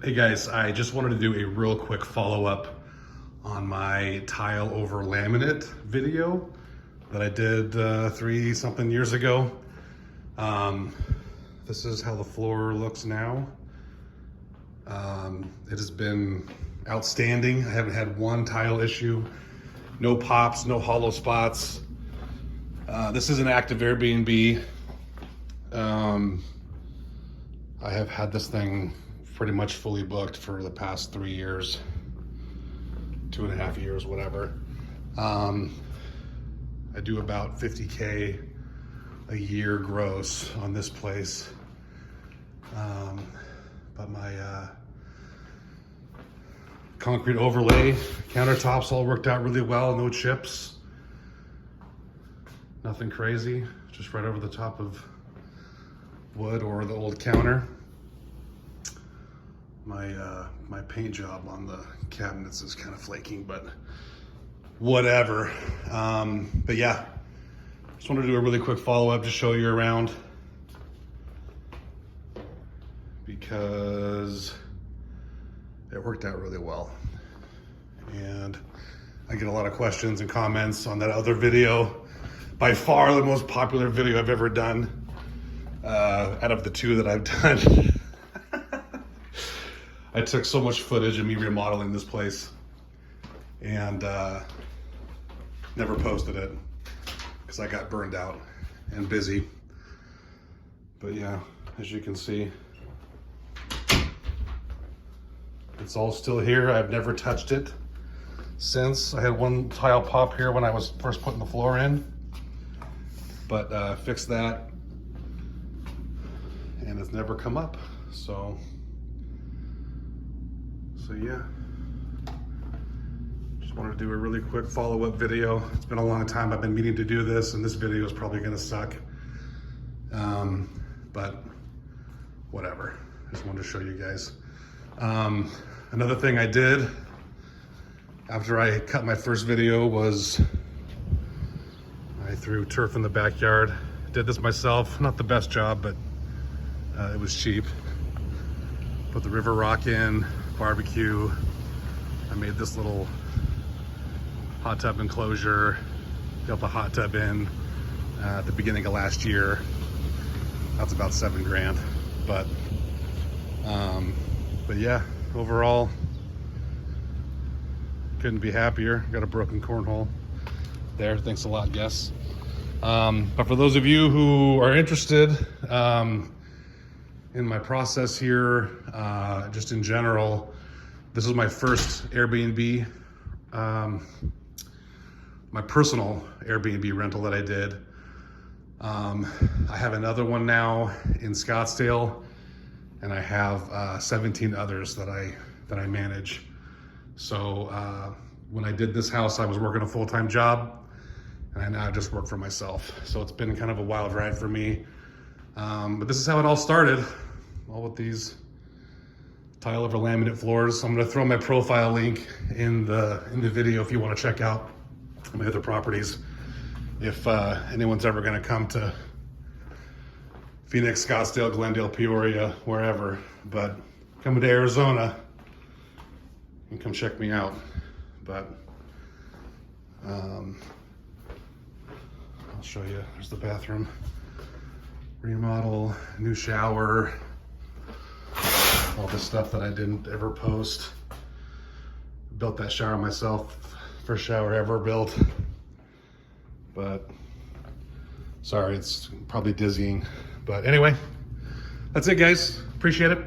Hey guys, I just wanted to do a real quick follow-up on my tile over laminate video that I did 3-something years ago. This is how the floor looks now. It has been outstanding. I haven't had one tile issue, no pops, no hollow spots. This is an active Airbnb. I have had this thing pretty much fully booked for the past 3 years, 2.5 years, whatever. I do about 50K a year gross on this place. But my concrete overlay countertops all worked out really well, no chips, nothing crazy, just right over the top of wood or the old counter. My paint job on the cabinets is kind of flaking, but whatever. But yeah, just wanted to do a really quick follow-up to show you around because it worked out really well. And I get a lot of questions and comments on that other video, by far the most popular video I've ever done out of the two that I've done. I took so much footage of me remodeling this place and never posted it because I got burned out and busy. But yeah, as you can see, it's all still here. I've never touched it since. I had one tile pop here when I was first putting the floor in, but fixed that and it's never come up. So yeah, just wanted to do a really quick follow-up video. It's been a long time I've been meaning to do this, and this video is probably gonna suck. But whatever, I just wanted to show you guys. Another thing I did after I cut my first video was I threw turf in the backyard. Did this myself, not the best job, but it was cheap. Put the river rock in, barbecue. I made this little hot tub enclosure, built a hot tub in at the beginning of last year. That's about $7 grand, but yeah, overall, couldn't be happier. Got a broken cornhole there. Thanks a lot, Guess. But for those of you who are interested in my process here, just in general, this is my first Airbnb, my personal Airbnb rental that I did. I have another one now in Scottsdale, and I have 17 others that I manage. So when I did this house, I was working a full-time job, and I now just work for myself. So it's been kind of a wild ride for me. But this is how it all started, all with these tile over laminate floors. I'm gonna throw my profile link in the video if you wanna check out my other properties. If anyone's ever gonna come to Phoenix, Scottsdale, Glendale, Peoria, wherever, but coming to Arizona, you can come check me out. But I'll show you, there's the bathroom. Remodel, new shower, all the stuff that I didn't ever post. Built that shower myself, first shower ever built. But sorry, it's probably dizzying. But anyway, that's it guys, appreciate it.